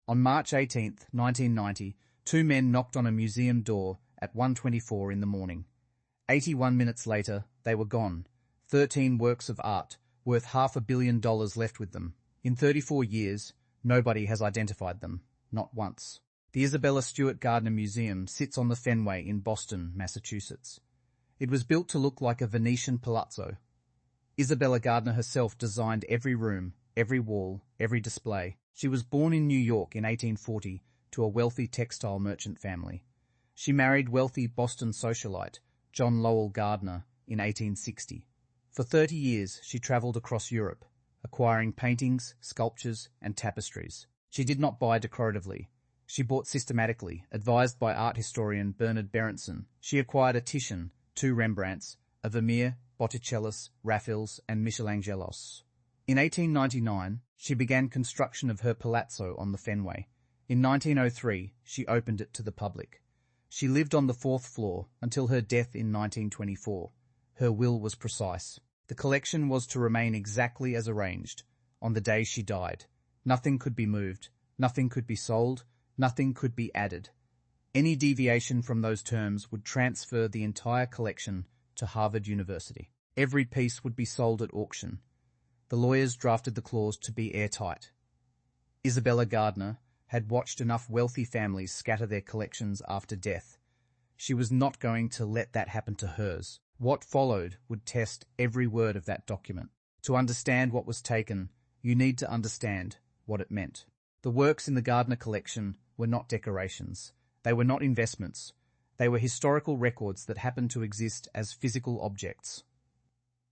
On March 18, 1990, two men knocked on a museum door at 1:24 in the morning. 81 minutes later, they were gone. 13 works of art, worth $500 million left with them. In 34 years, nobody has identified them, not once. The Isabella Stewart Gardner Museum sits on the Fenway in Boston, Massachusetts. It was built to look like a Venetian palazzo. Isabella Gardner herself designed every room, every wall, every display. She was born in New York in 1840 to a wealthy textile merchant family. She married wealthy Boston socialite John Lowell Gardner in 1860. For 30 years, she traveled across Europe, acquiring paintings, sculptures, and tapestries. She did not buy decoratively. She bought systematically, advised by art historian Bernard Berenson. She acquired a Titian, two Rembrandts, a Vermeer, Botticellis, Raphaels, and Michelangelos. In 1899, she began construction of her palazzo on the Fenway. In 1903, she opened it to the public. She lived on the 4th floor until her death in 1924. Her will was precise. The collection was to remain exactly as arranged. On the day she died, nothing could be moved, nothing could be sold, nothing could be added. Any deviation from those terms would transfer the entire collection to Harvard University. Every piece would be sold at auction. The lawyers drafted the clause to be airtight. Isabella Gardner had watched enough wealthy families scatter their collections after death. She was not going to let that happen to hers. What followed would test every word of that document. To understand what was taken, you need to understand what it meant. The works in the Gardner collection were not decorations. They were not investments. They were historical records that happened to exist as physical objects.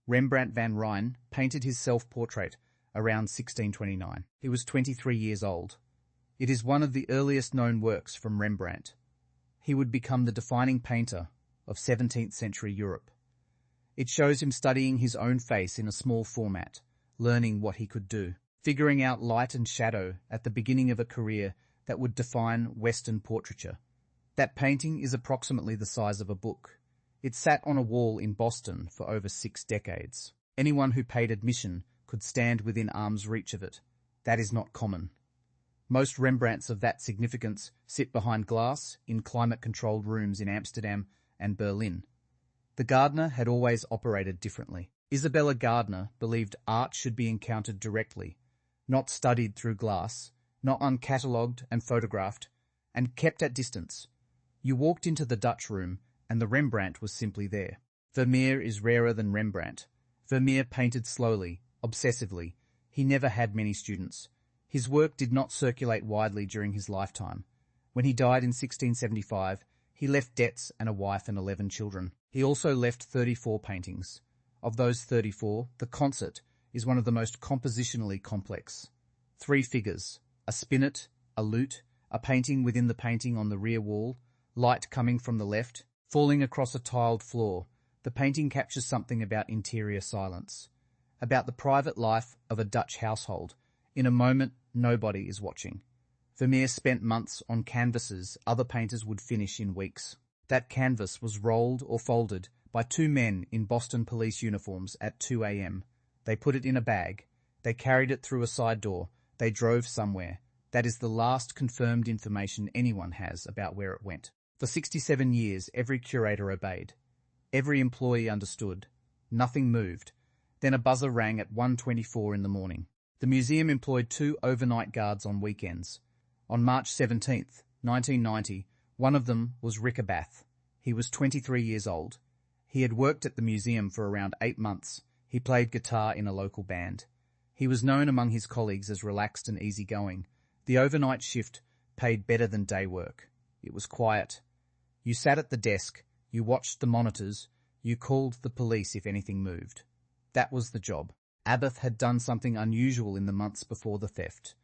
Rembrandt van Rijn painted his self-portrait around 1629. He was 23 years old. It is one of the earliest known works from Rembrandt. He would become the defining painter of 17th century Europe. It shows him studying his own face in a small format, learning what he could do, figuring out light and shadow at the beginning of a career that would define Western portraiture. That painting is approximately the size of a book. It sat on a wall in Boston for over 6 decades. Anyone who paid admission could stand within arm's reach of it. That is not common. Most Rembrandts of that significance sit behind glass in climate-controlled rooms in Amsterdam and Berlin. The Gardner had always operated differently. Isabella Gardner believed art should be encountered directly, not studied through glass, not uncatalogued and photographed, and kept at distance. You walked into the Dutch room, and the Rembrandt was simply there. Vermeer is rarer than Rembrandt. Vermeer painted slowly, obsessively. He never had many students. His work did not circulate widely during his lifetime. When he died in 1675, he left debts and a wife and 11 children. He also left 34 paintings. Of those 34, the concert is one of the most compositionally complex. 3 figures, a spinet, a lute, a painting within the painting on the rear wall, light coming from the left, falling across a tiled floor. The painting captures something about interior silence, about the private life of a Dutch household. In a moment, nobody is watching. Vermeer spent months on canvases other painters would finish in weeks. That canvas was rolled or folded by 2 men in Boston police uniforms at 2 a.m. They put it in a bag. They carried it through a side door. They drove somewhere. That is the last confirmed information anyone has about where it went. For 67 years, every curator obeyed. Every employee understood. Nothing moved. Then a buzzer rang at 1:24 in the morning. The museum employed 2 overnight guards on weekends. On March 17, 1990, one of them was Rickabath. He was 23 years old. He had worked at the museum for around 8 months. He played guitar in a local band. He was known among his colleagues as relaxed and easygoing. The overnight shift paid better than day work. It was quiet. You sat at the desk, you watched the monitors, you called the police if anything moved. That was the job. Abath had done something unusual in the months before the theft.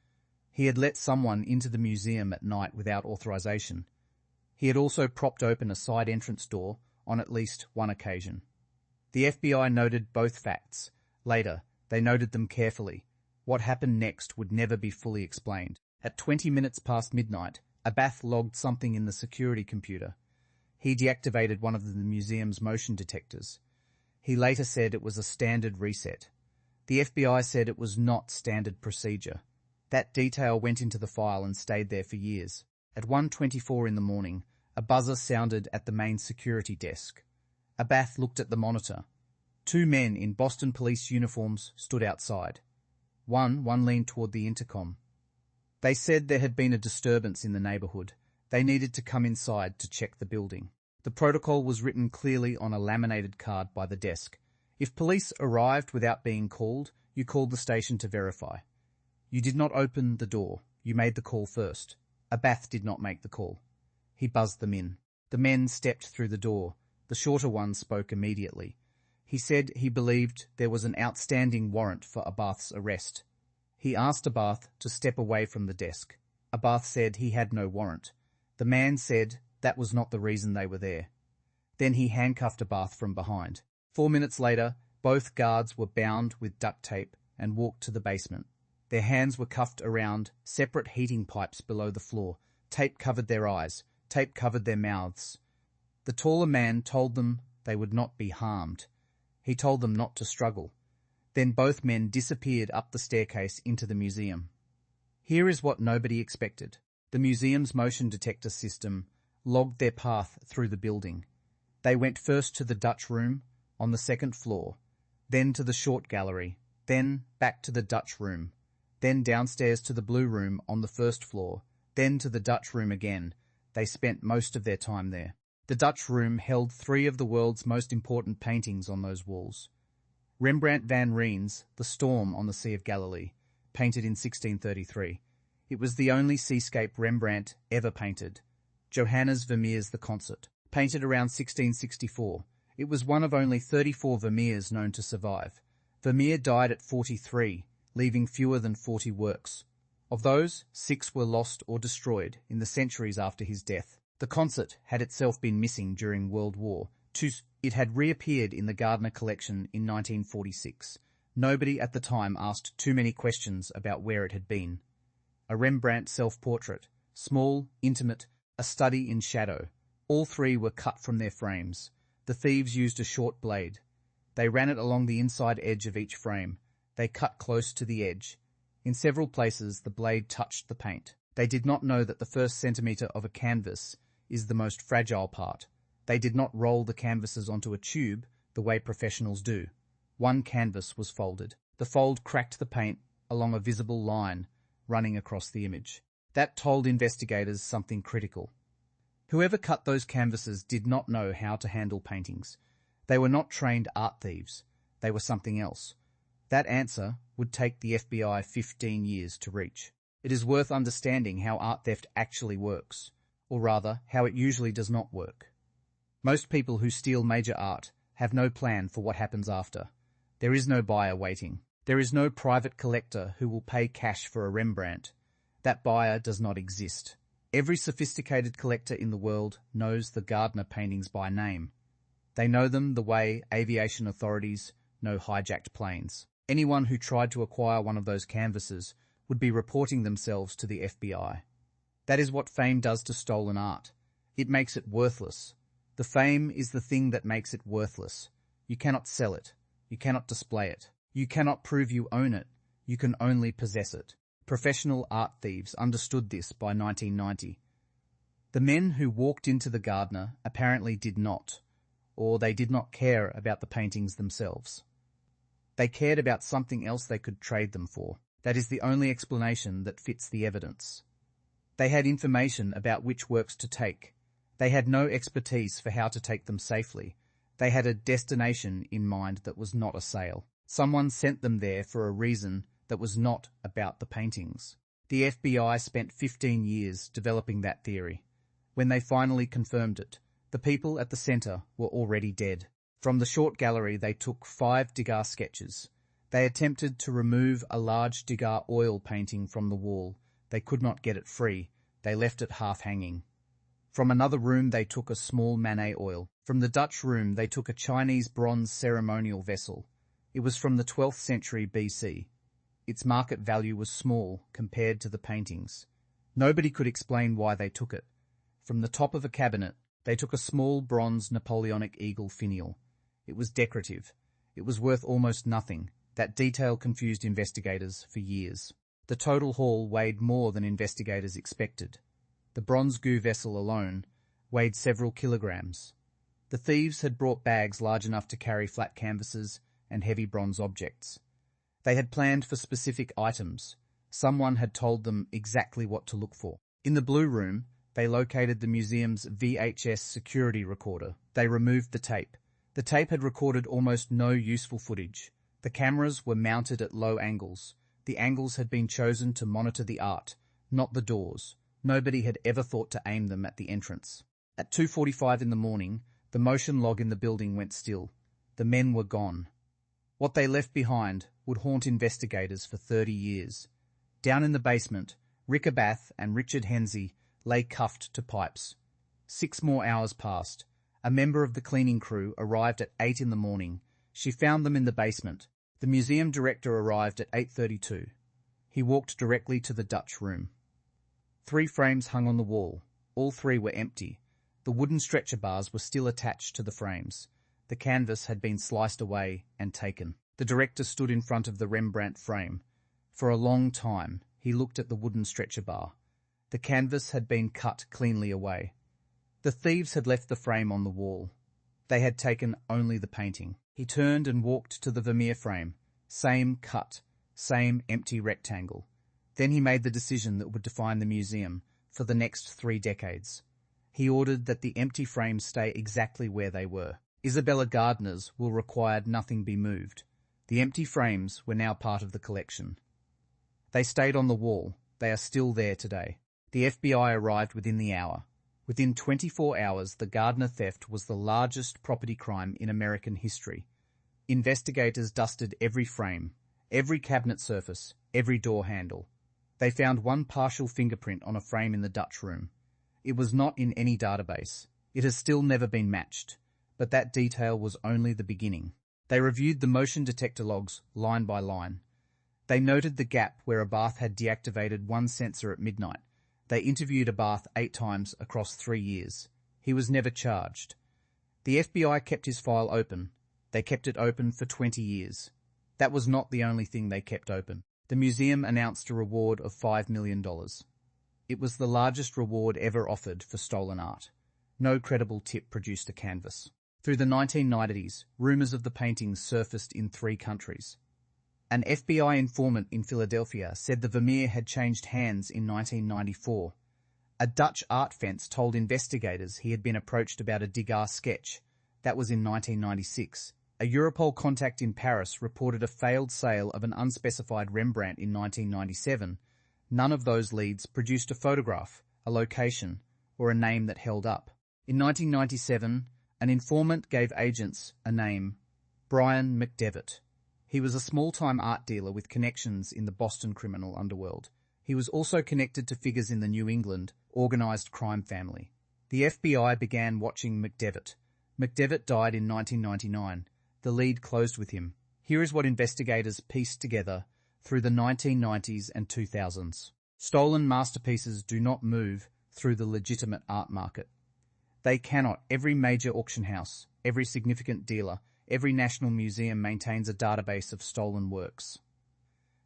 He had let someone into the museum at night without authorization. He had also propped open a side entrance door on at least one occasion. The FBI noted both facts. Later, they noted them carefully. What happened next would never be fully explained. At 20 minutes past midnight, Abath logged something in the security computer. He deactivated one of the museum's motion detectors. He later said it was a standard reset. The FBI said it was not standard procedure. That detail went into the file and stayed there for years. At 1:24 in the morning, a buzzer sounded at the main security desk. Abath looked at the monitor. Two men in Boston police uniforms stood outside. One leaned toward the intercom. They said there had been a disturbance in the neighborhood. They needed to come inside to check the building. The protocol was written clearly on a laminated card by the desk. If police arrived without being called, you called the station to verify. You did not open the door. You made the call first. Abath did not make the call. He buzzed them in. The men stepped through the door. The shorter one spoke immediately. He said he believed there was an outstanding warrant for Abath's arrest. He asked Abath to step away from the desk. Abath said he had no warrant. The man said that was not the reason they were there. Then he handcuffed Abath from behind. 4 minutes later, both guards were bound with duct tape and walked to the basement. Their hands were cuffed around separate heating pipes below the floor. Tape covered their eyes. Tape covered their mouths. The taller man told them they would not be harmed. He told them not to struggle. Then both men disappeared up the staircase into the museum. Here is what nobody expected. The museum's motion detector system logged their path through the building. They went first to the Dutch room on the second floor, then to the short gallery, then back to the Dutch room, then downstairs to the blue room on the first floor, then to the Dutch room again. They spent most of their time there. The Dutch room held 3 of the world's most important paintings on those walls. Rembrandt van Rijn's The Storm on the Sea of Galilee, painted in 1633. It was the only seascape Rembrandt ever painted. Johannes Vermeer's The Concert, painted around 1664. It was one of only 34 Vermeers known to survive. Vermeer died at 43, leaving fewer than 40 works. Of those, 6 were lost or destroyed in the centuries after his death. The Concert had itself been missing during World War II. It had reappeared in the Gardner collection in 1946. Nobody at the time asked too many questions about where it had been. A Rembrandt self-portrait, small, intimate, a study in shadow. All 3 were cut from their frames. The thieves used a short blade. They ran it along the inside edge of each frame. They cut close to the edge. In several places, the blade touched the paint. They did not know that the first centimetre of a canvas is the most fragile part. They did not roll the canvases onto a tube the way professionals do. One canvas was folded. The fold cracked the paint along a visible line running across the image. That told investigators something critical. Whoever cut those canvases did not know how to handle paintings. They were not trained art thieves. They were something else. That answer would take the FBI 15 years to reach. It is worth understanding how art theft actually works, or rather, how it usually does not work. Most people who steal major art have no plan for what happens after. There is no buyer waiting. There is no private collector who will pay cash for a Rembrandt. That buyer does not exist. Every sophisticated collector in the world knows the Gardner paintings by name. They know them the way aviation authorities know hijacked planes. Anyone who tried to acquire one of those canvases would be reporting themselves to the FBI. That is what fame does to stolen art. It makes it worthless. The fame is the thing that makes it worthless. You cannot sell it. You cannot display it. You cannot prove you own it. You can only possess it. Professional art thieves understood this by 1990. The men who walked into the Gardner apparently did not, or they did not care about the paintings themselves. They cared about something else they could trade them for. That is the only explanation that fits the evidence. They had information about which works to take. They had no expertise for how to take them safely. They had a destination in mind that was not a sale. Someone sent them there for a reason that was not about the paintings. The FBI spent 15 years developing that theory. When they finally confirmed it, the people at the centre were already dead. From the short gallery they took 5 Degas sketches. They attempted to remove a large Degas oil painting from the wall. They could not get it free. They left it half hanging. From another room they took a small Manet oil. From the Dutch room they took a Chinese bronze ceremonial vessel. It was from the 12th century BC. Its market value was small compared to the paintings. Nobody could explain why they took it. From the top of a cabinet they took a small bronze Napoleonic eagle finial. It was decorative. It was worth almost nothing. That detail confused investigators for years. The total haul weighed more than investigators expected. The bronze goo vessel alone weighed several kilograms. The thieves had brought bags large enough to carry flat canvases and heavy bronze objects. They had planned for specific items. Someone had told them exactly what to look for. In the Blue Room, they located the museum's VHS security recorder. They removed the tape. The tape had recorded almost no useful footage. The cameras were mounted at low angles. The angles had been chosen to monitor the art, not the doors. Nobody had ever thought to aim them at the entrance. At 2:45 in the morning, the motion log in the building went still. The men were gone. What they left behind would haunt investigators for 30 years. Down in the basement, Rick Abath and Richard Hensey lay cuffed to pipes. 6 more hours passed. A member of the cleaning crew arrived at 8 in the morning. She found them in the basement. The museum director arrived at 8:32. He walked directly to the Dutch room. 3 frames hung on the wall. All 3 were empty. The wooden stretcher bars were still attached to the frames. The canvas had been sliced away and taken. The director stood in front of the Rembrandt frame. For a long time, he looked at the wooden stretcher bar. The canvas had been cut cleanly away. The thieves had left the frame on the wall. They had taken only the painting. He turned and walked to the Vermeer frame. Same cut, same empty rectangle. Then he made the decision that would define the museum for the next 3 decades. He ordered that the empty frames stay exactly where they were. Isabella Gardner's will require nothing be moved. The empty frames were now part of the collection. They stayed on the wall. They are still there today. The FBI arrived within the hour. Within 24 hours, the Gardner theft was the largest property crime in American history. Investigators dusted every frame, every cabinet surface, every door handle. They found one partial fingerprint on a frame in the Dutch room. It was not in any database. It has still never been matched, but that detail was only the beginning. They reviewed the motion detector logs line by line. They noted the gap where Abath had deactivated one sensor at midnight. They interviewed Abath 8 times across 3 years. He was never charged. The FBI kept his file open. They kept it open for 20 years. That was not the only thing they kept open. The museum announced a reward of $5 million. It was the largest reward ever offered for stolen art. No credible tip produced a canvas. Through the 1990s, rumours of the paintings surfaced in 3 countries. An FBI informant in Philadelphia said the Vermeer had changed hands in 1994. A Dutch art fence told investigators he had been approached about a Degas sketch. That was in 1996. A Europol contact in Paris reported a failed sale of an unspecified Rembrandt in 1997. None of those leads produced a photograph, a location, or a name that held up. In 1997, an informant gave agents a name, Brian McDevitt. He was a small-time art dealer with connections in the Boston criminal underworld. He was also connected to figures in the New England organised crime family. The FBI began watching McDevitt. McDevitt died in 1999. The lead closed with him. Here is what investigators pieced together through the 1990s and 2000s. Stolen masterpieces do not move through the legitimate art market. They cannot. Every major auction house, every significant dealer, every national museum maintains a database of stolen works.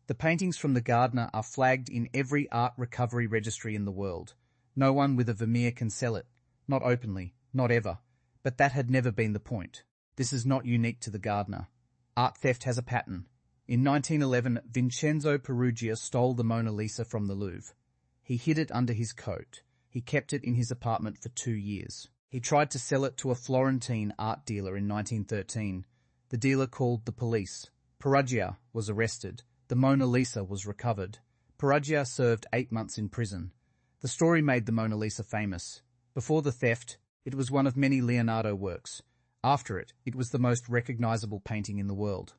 The paintings from the Gardner are flagged in every art recovery registry in the world. No one with a Vermeer can sell it. Not openly, not ever. But that had never been the point. This is not unique to the Gardner. Art theft has a pattern. In 1911, Vincenzo Peruggia stole the Mona Lisa from the Louvre. He hid it under his coat. He kept it in his apartment for 2 years. He tried to sell it to a Florentine art dealer in 1913. The dealer called the police. Peruggia was arrested. The Mona Lisa was recovered. Peruggia served 8 months in prison. The story made the Mona Lisa famous. Before the theft, it was one of many Leonardo works. After it, it was the most recognizable painting in the world.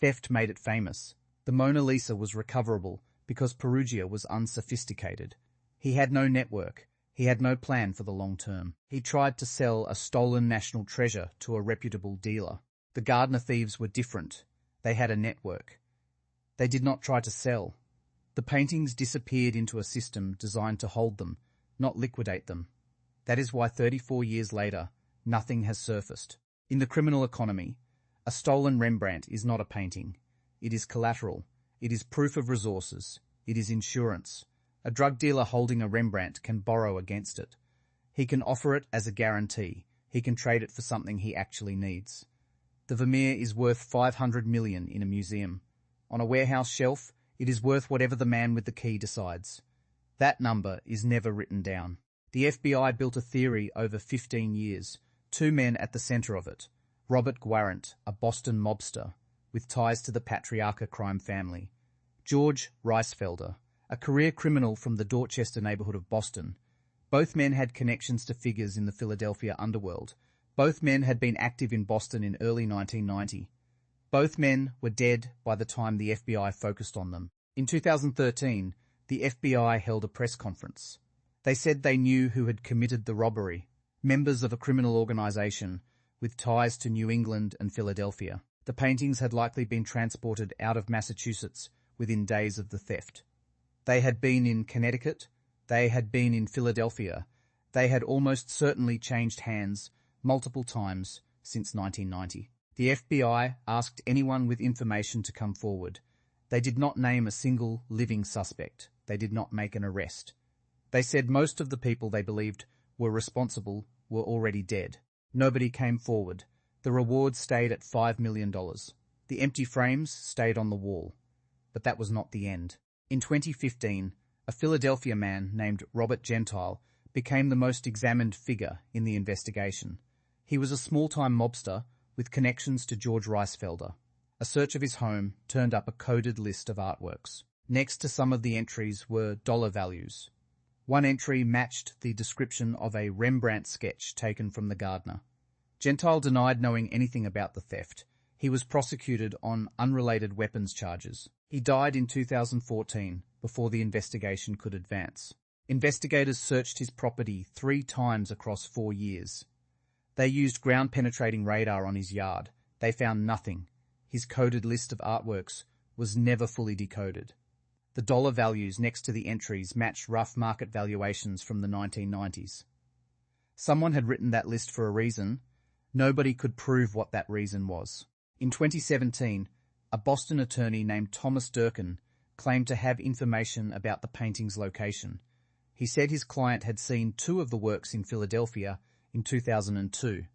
Theft made it famous. The Mona Lisa was recoverable because Peruggia was unsophisticated. He had no network. He had no plan for the long term. He tried to sell a stolen national treasure to a reputable dealer. The Gardner thieves were different. They had a network. They did not try to sell. The paintings disappeared into a system designed to hold them, not liquidate them. That is why 34 years later, nothing has surfaced. In the criminal economy, a stolen Rembrandt is not a painting. It is collateral. It is proof of resources. It is insurance. A drug dealer holding a Rembrandt can borrow against it. He can offer it as a guarantee. He can trade it for something he actually needs. The Vermeer is worth 500 million in a museum. On a warehouse shelf, it is worth whatever the man with the key decides. That number is never written down. The FBI built a theory over 15 years, two men at the center of it. Robert Guarant, a Boston mobster, with ties to the Patriarca crime family. George Reisfelder, a career criminal from the Dorchester neighborhood of Boston. Both men had connections to figures in the Philadelphia underworld. Both men had been active in Boston in early 1990. Both men were dead by the time the FBI focused on them. In 2013, the FBI held a press conference. They said they knew who had committed the robbery, members of a criminal organization with ties to New England and Philadelphia. The paintings had likely been transported out of Massachusetts within days of the theft. They had been in Connecticut. They had been in Philadelphia. They had almost certainly changed hands multiple times since 1990. The FBI asked anyone with information to come forward. They did not name a single living suspect. They did not make an arrest. They said most of the people they believed were responsible were already dead. Nobody came forward. The reward stayed at $5 million. The empty frames stayed on the wall. But that was not the end. In 2015, a Philadelphia man named Robert Gentile became the most examined figure in the investigation. He was a small-time mobster with connections to George Reisfelder. A search of his home turned up a coded list of artworks. Next to some of the entries were dollar values. One entry matched the description of a Rembrandt sketch taken from the Gardner. Gentile denied knowing anything about the theft. He was prosecuted on unrelated weapons charges. He died in 2014 before the investigation could advance. Investigators searched his property 3 times across 4 years. They used ground-penetrating radar on his yard. They found nothing. His coded list of artworks was never fully decoded. The dollar values next to the entries matched rough market valuations from the 1990s. Someone had written that list for a reason. Nobody could prove what that reason was. In 2017, a Boston attorney named Thomas Durkin claimed to have information about the painting's location. He said his client had seen 2 of the works in Philadelphia in 2002.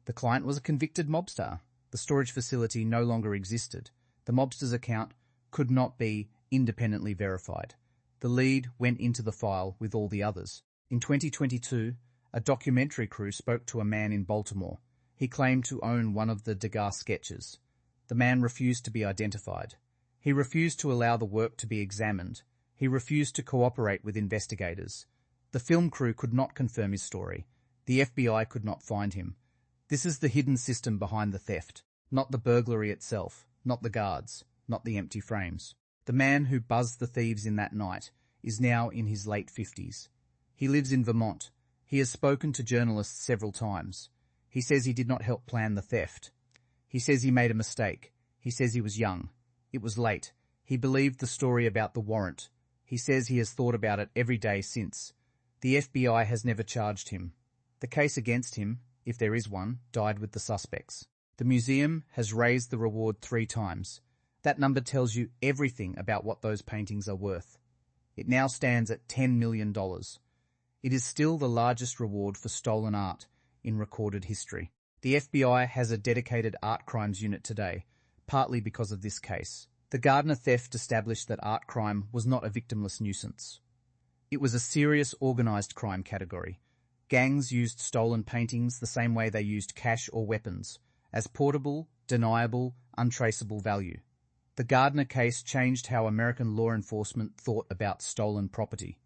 The client was a convicted mobster. The storage facility no longer existed. The mobster's account could not be independently verified. The lead went into the file with all the others. In 2022, a documentary crew spoke to a man in Baltimore. He claimed to own one of the Degas sketches. The man refused to be identified. He refused to allow the work to be examined. He refused to cooperate with investigators. The film crew could not confirm his story. The FBI could not find him. This is the hidden system behind the theft, not the burglary itself, not the guards, not the empty frames. The man who buzzed the thieves in that night is now in his late 50s. He lives in Vermont. He has spoken to journalists several times. He says he did not help plan the theft. He says he made a mistake. He says he was young. It was late. He believed the story about the warrant. He says he has thought about it every day since. The FBI has never charged him. The case against him, if there is one, died with the suspects. The museum has raised the reward 3 times. That number tells you everything about what those paintings are worth. It now stands at $10 million. It is still the largest reward for stolen art in recorded history. The FBI has a dedicated art crimes unit today, partly because of this case. The Gardner theft established that art crime was not a victimless nuisance. It was a serious organized crime category. Gangs used stolen paintings the same way they used cash or weapons, as portable, deniable, untraceable value. The Gardner case changed how American law enforcement thought about stolen property.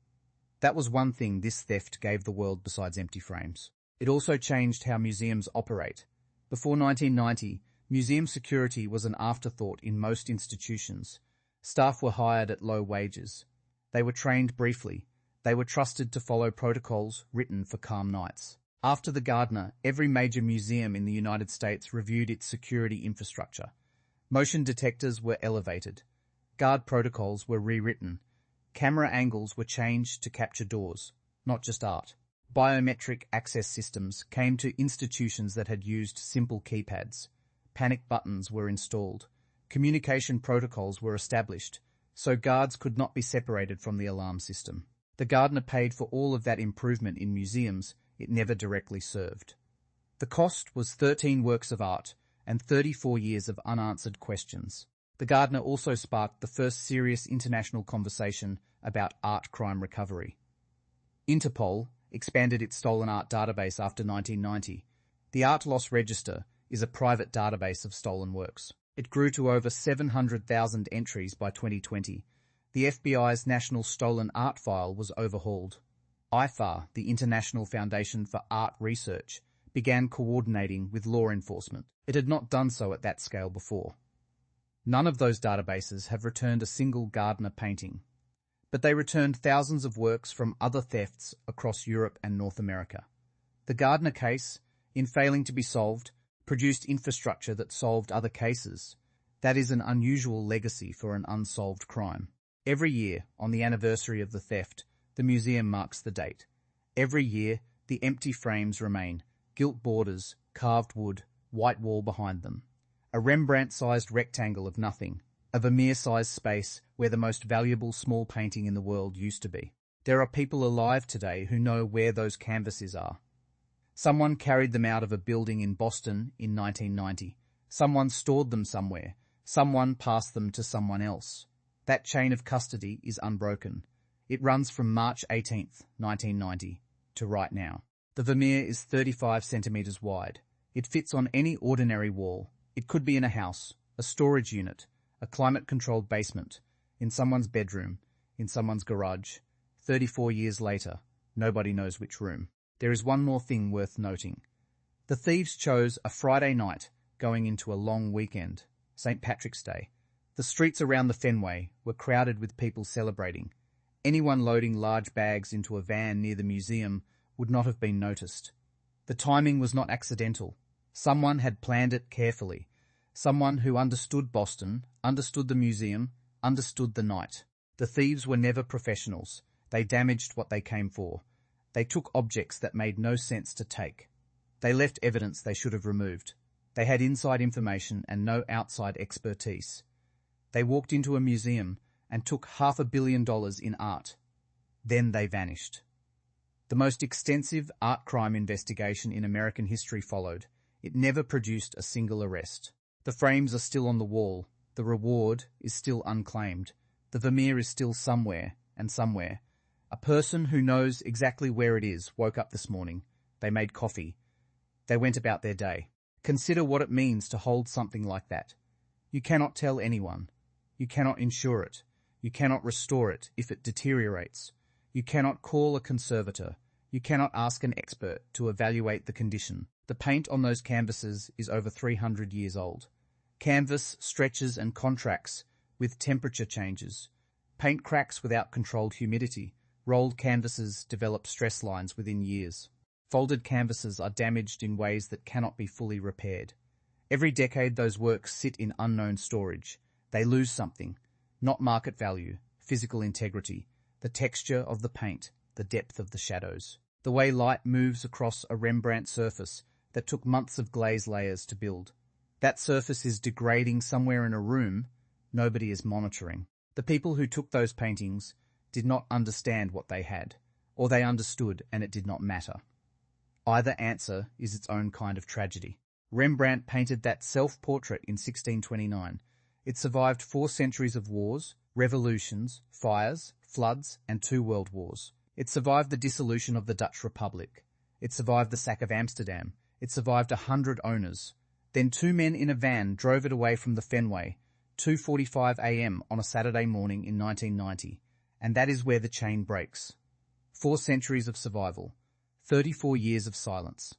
That was one thing this theft gave the world besides empty frames. It also changed how museums operate. Before 1990, museum security was an afterthought in most institutions. Staff were hired at low wages. They were trained briefly. They were trusted to follow protocols written for calm nights. After the Gardner, every major museum in the United States reviewed its security infrastructure. Motion detectors were elevated. Guard protocols were rewritten. Camera angles were changed to capture doors, not just art. Biometric access systems came to institutions that had used simple keypads. Panic buttons were installed. Communication protocols were established. so guards could not be separated from the alarm system. The gardener paid for all of that improvement in museums it never directly served. The cost was 13 works of art and 34 years of unanswered questions. The gardener also sparked the first serious international conversation about art crime recovery. Interpol expanded its stolen art database after 1990. The Art Loss Register is a private database of stolen works. It grew to over 700,000 entries by 2020. The FBI's National Stolen Art File was overhauled. IFAR, the International Foundation for Art Research, began coordinating with law enforcement. It had not done so at that scale before. None of those databases have returned a single Gardner painting, but they returned thousands of works from other thefts across Europe and North America. The Gardner case, in failing to be solved, produced infrastructure that solved other cases. That is an unusual legacy for an unsolved crime. Every year, on the anniversary of the theft, the museum marks the date. Every year, the empty frames remain, gilt borders, carved wood, white wall behind them. A Rembrandt-sized rectangle of nothing, a Vermeer-sized space where the most valuable small painting in the world used to be. There are people alive today who know where those canvases are. Someone carried them out of a building in Boston in 1990. Someone stored them somewhere. Someone passed them to someone else. That chain of custody is unbroken. It runs from March 18th, 1990, to right now. The Vermeer is 35 centimeters wide. It fits on any ordinary wall. It could be in a house, a storage unit, a climate-controlled basement, in someone's bedroom, in someone's garage. 34 years later, nobody knows which room. There is one more thing worth noting. The thieves chose a Friday night going into a long weekend, St. Patrick's Day. The streets around the Fenway were crowded with people celebrating. Anyone loading large bags into a van near the museum would not have been noticed. The timing was not accidental. Someone had planned it carefully. Someone who understood Boston, understood the museum, understood the night. The thieves were never professionals. They damaged what they came for. They took objects that made no sense to take. They left evidence they should have removed. They had inside information and no outside expertise. They walked into a museum and took $500 million in art. Then they vanished. The most extensive art crime investigation in American history followed. It never produced a single arrest. The frames are still on the wall. The reward is still unclaimed. The Vermeer is still somewhere and somewhere. A person who knows exactly where it is woke up this morning. They made coffee. They went about their day. Consider what it means to hold something like that. You cannot tell anyone. You cannot insure it. You cannot restore it if it deteriorates. You cannot call a conservator. You cannot ask an expert to evaluate the condition. The paint on those canvases is over 300 years old. Canvas stretches and contracts with temperature changes. Paint cracks without controlled humidity. Rolled canvases develop stress lines within years. Folded canvases are damaged in ways that cannot be fully repaired. Every decade those works sit in unknown storage. They lose something, not market value, physical integrity, the texture of the paint, the depth of the shadows, the way light moves across a Rembrandt surface that took months of glaze layers to build. That surface is degrading somewhere in a room nobody is monitoring. The people who took those paintings did not understand what they had, or they understood and it did not matter. Either answer is its own kind of tragedy. Rembrandt painted that self-portrait in 1629. It survived 4 centuries of wars, revolutions, fires, floods, and 2 world wars. It survived the dissolution of the Dutch Republic. It survived the sack of Amsterdam. It survived 100 owners. Then 2 men in a van drove it away from the Fenway, 2:45 a.m. on a Saturday morning in 1990. And that is where the chain breaks. 4 centuries of survival, 34 years of silence.